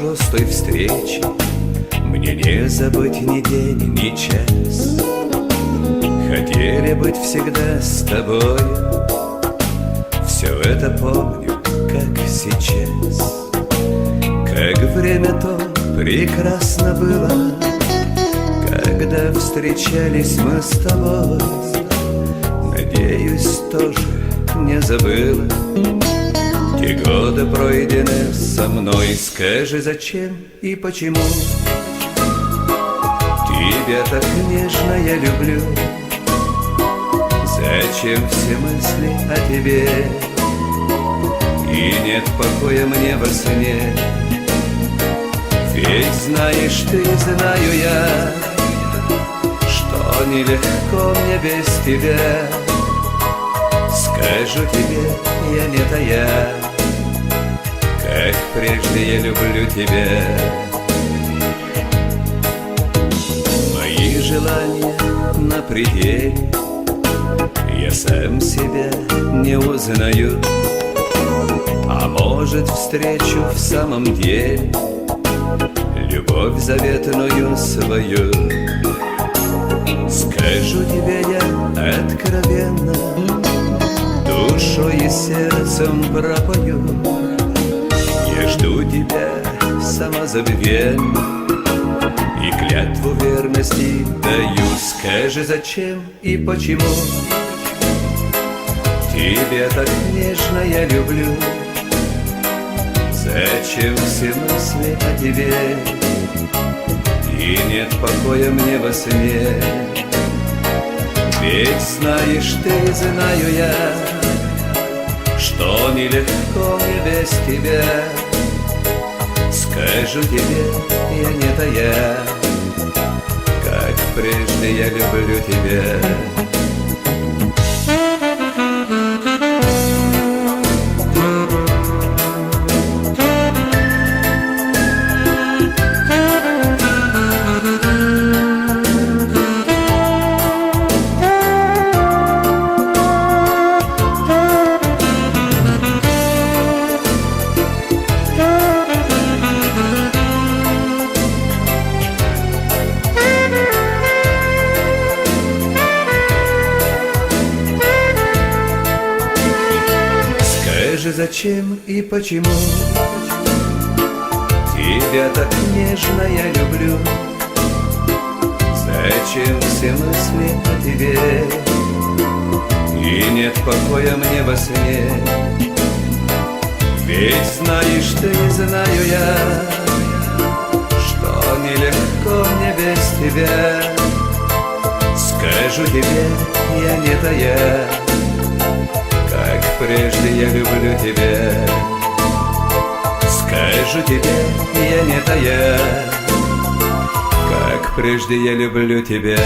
прошло с той встречи мне не забыть ни день, ни час. Хотели быть всегда с тобой, все это помню, как сейчас. Как время то прекрасно было, когда встречались мы с тобой. Надеюсь, тоже не забыла те годы, пройденные со мной. Скажи, зачем и почему тебя так нежно я люблю? Зачем все мысли о тебе? И нет покоя мне во сне. Ведь знаешь ты, знаю я, что нелегко мне без тебя. Скажу тебе, я не тая, как прежде я люблю тебя. Мои желания на пределе, я сам себя не узнаю. А может, встречу в самом деле любовь заветную свою. Скажу тебе я откровенно, душой и сердцем пропою. Я жду тебя самозабвенно и клятву верности даю. Скажи, зачем и почему тебя так нежно я люблю? Зачем все мысли о тебе? И нет покоя мне во сне. Ведь знаешь ты, знаю я, что нелегко мне без тебя. Скажу тебе, я не тая, как прежде я люблю тебя. Скажи, зачем и почему тебя так нежно я люблю? Зачем все мысли о тебе? И нет покоя мне во сне. Ведь знаешь ты, знаю я, что нелегко мне без тебя. Скажу тебе, я не тая, как прежде я люблю тебя. Скажу тебе, я не тая, как прежде я люблю тебя.